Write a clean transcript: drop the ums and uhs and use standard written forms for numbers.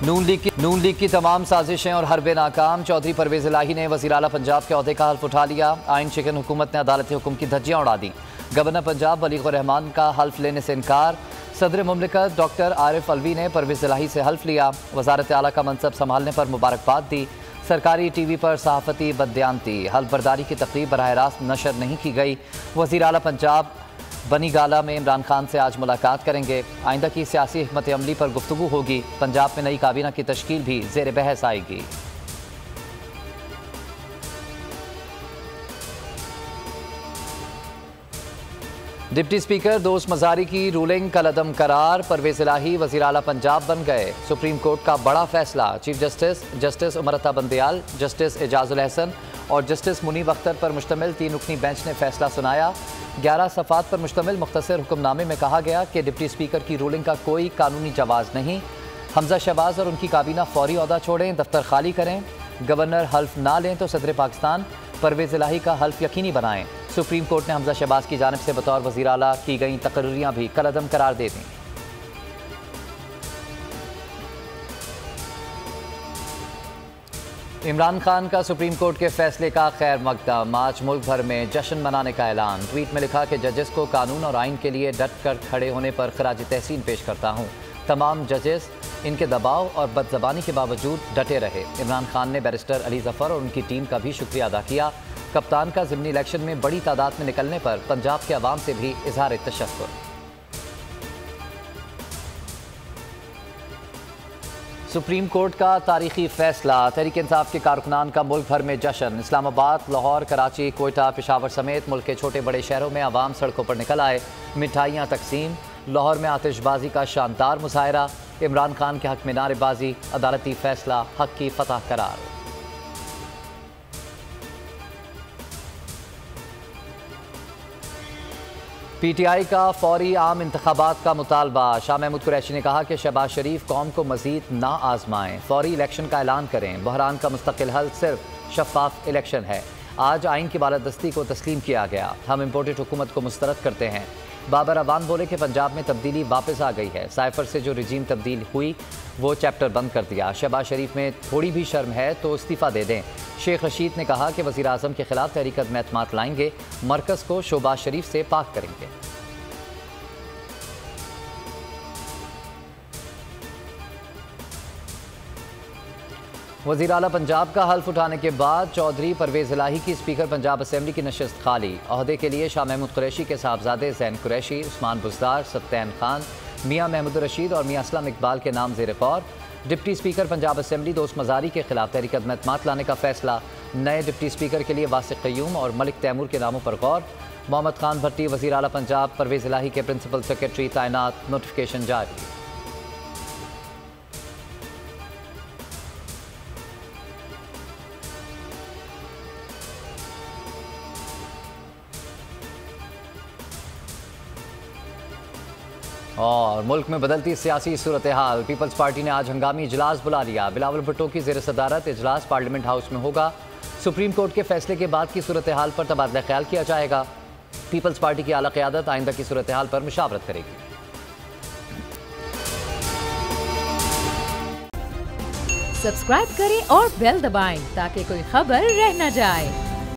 नून league की तमाम साजिशें और हरबे नाकाम। चौधरी परवेज इलाही ने वज़ीर आला पंजाब के ओहदे का हल्फ उठा लिया। आइन शिकन हुकूमत ने अदालती हुक्म की धज्जियां उड़ा दी। गवर्नर पंजाब वलीद रहमान का हल्फ लेने से इनकार। सदर मुमलिकत डॉक्टर आरिफ अलवी ने परवेज इलाही से हल्फ लिया। वज़ारत आला का मनसब संभालने पर मुबारकबाद दी। सरकारी टीवी पर सहाफ़ती बददियानती हल्फ बर्दारी की तकरीब बराह रास्त नशर नहीं की गई। वज़ीर आला पंजाब बनी गाला में इमरान खान से आज मुलाकात करेंगे। आइंदा की सियासी हिकमत अमली पर गुफ्तगू होगी। पंजाब में नई काबीना की तश्कील भी ज़ेर बहस आएगी। डिप्टी स्पीकर दोस्त मजारी की रूलिंग कल अदम करार। परवेज इलाही वज़ीर आला पंजाब बन गए। सुप्रीम कोर्ट का बड़ा फैसला। Chief justice Umar Ata Bandial, justice Ejazul Hasan और जस्टिस मुनीब अख्तर पर मुश्तमिल 3 रुकनी बेंच ने फैसला सुनाया। 11 सफ़ात पर मुश्तमिल मुख्तसर हुक्मनामे में कहा गया कि डिप्टी स्पीकर की रूलिंग का कोई कानूनी जवाज़ नहीं। हमजा शहबाज और उनकी काबीना फौरी ओहदा छोड़ें, दफ्तर खाली करें। गवर्नर हल्फ ना लें तो सदर पाकिस्तान परवेज इलाही का हल्फ यकीनी बनाएं। सुप्रीम कोर्ट ने हमजा शहबाज की जानिब से बतौर वज़ीर आला की गई तकर्रियाँ भी कल अदम करार दे दी। इमरान खान का सुप्रीम कोर्ट के फैसले का खैर मकदम। आज मुल्क भर में जश्न मनाने का ऐलान। ट्वीट में लिखा कि जजेस को कानून और आइन के लिए डट कर खड़े होने पर खराज तहसीन पेश करता हूँ। तमाम जजेस इनके दबाव और बदज़बानी के बावजूद डटे रहे। इमरान खान ने बैरिस्टर अली जफ़र और उनकी टीम का भी शुक्रिया अदा किया। कप्तान का ज़िमनी इलेक्शन में बड़ी तादाद में निकलने पर पंजाब के अवाम से भी इजहार तशक्कुर। सुप्रीम कोर्ट का तारीखी फैसला। तहरीक इंसाफ के कारकुनान का मुल्क भर में जश्न। इस्लामाबाद, लाहौर, कराची, कोयटा, पेशावर समेत मुल्क के छोटे बड़े शहरों में अवाम सड़कों पर निकल आए। मिठाइयाँ तकसीम। लाहौर में आतिशबाजी का शानदार मुजाहरा। इमरान खान के हक में नारेबाजी। अदालती फैसला हक की फतह करार। PTI का फौरी आम इंतखाबात का मुतालबा। शाह महमूद कुरैशी ने कहा कि शहबाज शरीफ कौम को मजीद ना आजमाएं, फौरी इलेक्शन का ऐलान करें। बहरान का मुस्तकिल हल सिर्फ शफाफ इलेक्शन है। आज आइन की बालादस्ती को तस्लीम किया गया। हम इम्पोर्टेड हुकूमत को मुस्तरद करते हैं। बाबर अवान बोले कि पंजाब में तब्दीली वापस आ गई है। साइफर से जो रिजीम तब्दील हुई वो चैप्टर बंद कर दिया। शहबाज शरीफ में थोड़ी भी शर्म है तो इस्तीफ़ा दे दें। शेख रशीद ने कहा कि वज़ीर आज़म के खिलाफ तहरीकत में एतमाद लाएंगे। मरकज़ को शहबाज शरीफ से पाक करेंगे। वज़ीर आला पंजाब का हल्फ उठाने के बाद चौधरी परवेज इलाही की स्पीकर पंजाब असम्बली की नशस्त खाली। ओहदे के लिए शाह महमूद कुरैशी के साहबजादे ज़ैन कुरैशी, उस्मान बुज़दार, सत्तैन खान, मियाँ महमूद रशीद और मियाँ असलम इकबाल के नाम ज़ेर गौर। डिप्टी स्पीकर पंजाब असम्बली दोस्त मजारी के खिलाफ तहरीकत में एतमाद लाने का फैसला। नए डिप्टी स्पीकर के लिए वासिक क़य्यूम और मलिक तैमूर के नामों पर गौर। मोहम्मद खान भट्टी वज़ीर आला पंजाब परवेज इलाही के प्रिंसिपल सेक्रेटरी तैनात। नोटिफिकेशन जारी। और मुल्क में बदलती सियासी सूरत हाल। पीपल्स पार्टी ने आज हंगामी इजलास बुला लिया। बिलावल भुट्टो की ज़ेर सदारत इजलास पार्लियामेंट हाउस में होगा। सुप्रीम कोर्ट के फैसले के बाद की सूरत हाल पर तबादला ख्याल किया जाएगा। पीपल्स पार्टी की आला क़यादत आइंदा की सूरत हाल पर मुशावरत करेगी। सब्सक्राइब करें और बेल दबाएं ताकि कोई खबर रह न जाए।